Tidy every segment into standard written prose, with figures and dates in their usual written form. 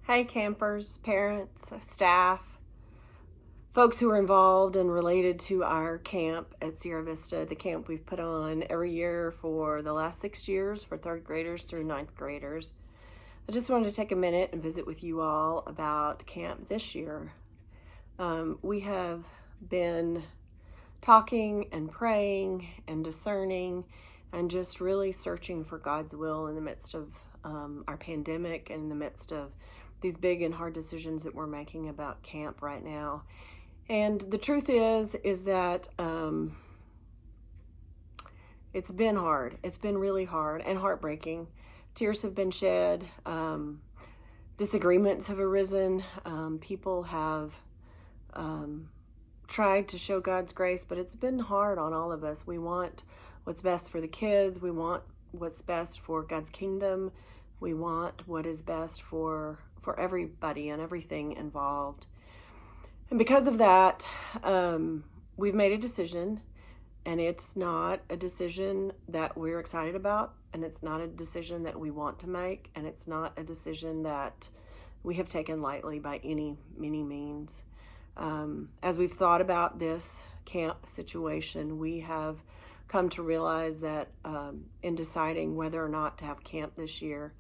Hey, campers, parents, staff, folks who are involved and related to our camp at Sierra Vista, the camp we've put on every year for the last 6 years for third graders through ninth graders. I just wanted to take a minute and visit with you all about camp this year. We have been talking and praying and discerning and just really searching for God's will in the midst of our pandemic and in the midst of these big and hard decisions that we're making about camp right now. And the truth is that it's been hard. It's been really hard and heartbreaking. Tears have been shed. Disagreements have arisen. People have tried to show God's grace, but it's been hard on all of us. We want what's best for the kids. We want what's best for God's kingdom. We want what is best for everybody and everything involved. And because of that, we've made a decision, and it's not a decision that we're excited about, and it's not a decision that we want to make, and it's not a decision that we have taken lightly by any means. As we've thought about this camp situation, we have come to realize that in deciding whether or not to have camp this year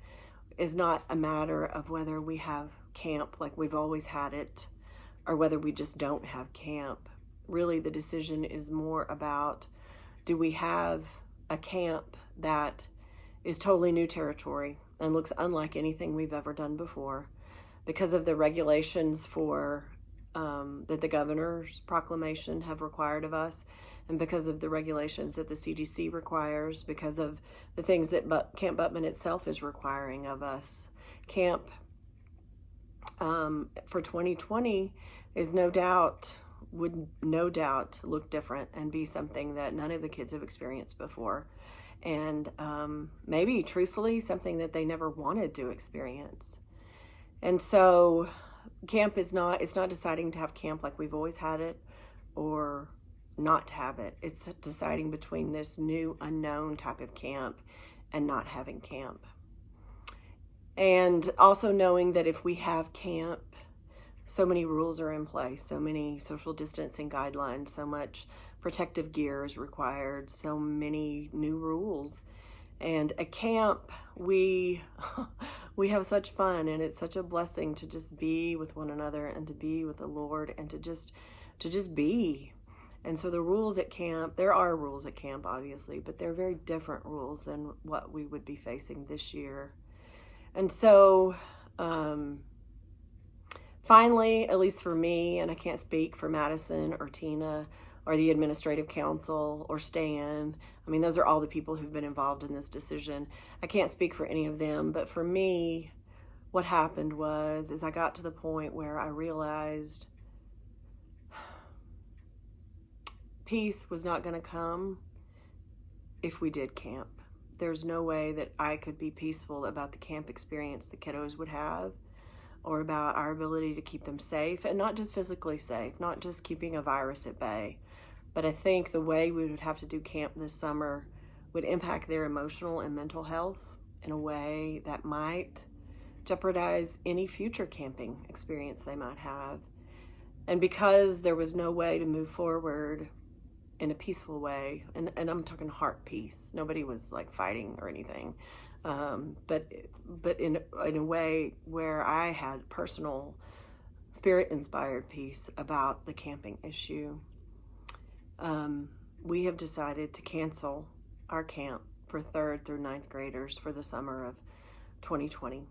is not a matter of whether we have camp like we've always had it or whether we just don't have camp. Really, the decision is more about, do we have a camp that is totally new territory and looks unlike anything we've ever done before because of the regulations for that the governor's proclamation have required of us, and because of the regulations that the CDC requires, because of the things that Camp Buttman itself is requiring of us. Camp for 2020 is would no doubt look different and be something that none of the kids have experienced before, and maybe truthfully something that they never wanted to experience. And so camp it's not deciding to have camp like we've always had it or not have it. It's deciding between this new unknown type of camp and not having camp. And also knowing that if we have camp, so many rules are in place, so many social distancing guidelines, so much protective gear is required, so many new rules. And at camp, we have such fun, and it's such a blessing to just be with one another and to be with the Lord and to just be. And so the rules at camp, there are rules at camp, obviously, but they're very different rules than what we would be facing this year. And so finally, at least for me, and I can't speak for Madison or Tina or the administrative council or Stan. I mean, those are all the people who've been involved in this decision. I can't speak for any of them, but for me, what happened is I got to the point where I realized peace was not going to come if we did camp. There's no way that I could be peaceful about the camp experience the kiddos would have, or about our ability to keep them safe, and not just physically safe, not just keeping a virus at bay. But I think the way we would have to do camp this summer would impact their emotional and mental health in a way that might jeopardize any future camping experience they might have. And because there was no way to move forward in a peaceful way, and I'm talking heart peace, nobody was like fighting or anything, but in a way where I had personal spirit-inspired peace about the camping issue, we have decided to cancel our camp for 3rd through 9th graders for the summer of 2020.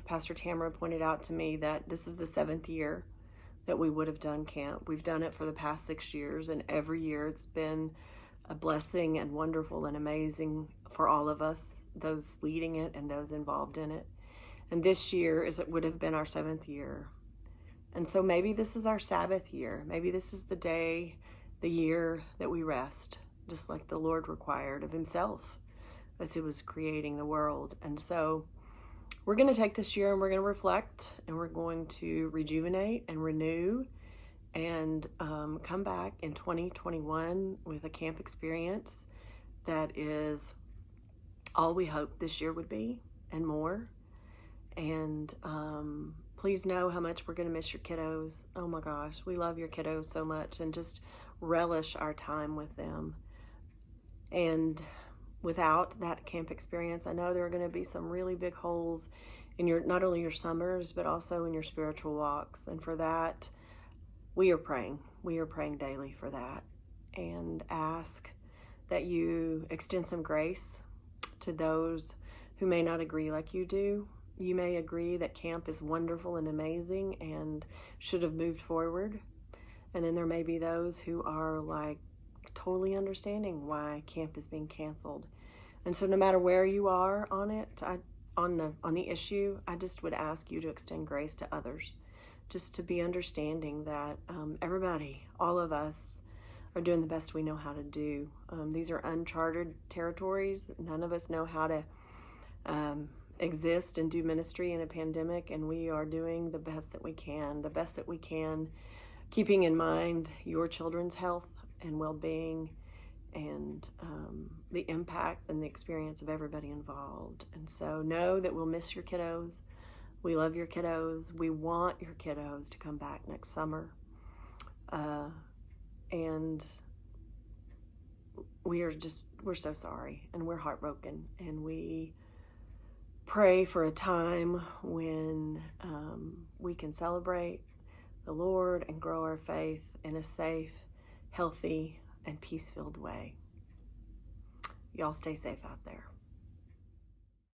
Pastor Tamara pointed out to me that this is the 7th year that we would have done camp. We've done it for the past 6 years, and every year it's been a blessing and wonderful and amazing for all of us, those leading it and those involved in it. And this year it would have been our 7th year. And so maybe this is our Sabbath year. Maybe this is the year that we rest, just like the Lord required of himself as he was creating the world. And so we're going to take this year and we're going to reflect, and we're going to rejuvenate and renew and come back in 2021 with a camp experience that is all we hoped this year would be and more. And please know how much we're going to miss your kiddos. Oh my gosh, we love your kiddos so much, and just relish our time with them. And without that camp experience, I know there are going to be some really big holes in your, not only your summers, but also in your spiritual walks. And for that, we are praying. We are praying daily for that, and ask that you extend some grace to those who may not agree like you do. You may agree that camp is wonderful and amazing and should have moved forward. And then there may be those who are like totally understanding why camp is being canceled. And so no matter where you are on it, on the issue, I just would ask you to extend grace to others, just to be understanding that everybody, all of us, are doing the best we know how to do. These are uncharted territories. None of us know how to exist and do ministry in a pandemic, and we are doing the best that we can, keeping in mind your children's health and well-being, and the impact and the experience of everybody involved. And so know that we'll miss your kiddos. We love your kiddos. We want your kiddos to come back next summer. And we're so sorry, and we're heartbroken, and we pray for a time when we can celebrate the Lord and grow our faith in a safe, healthy, and peace-filled way. Y'all stay safe out there.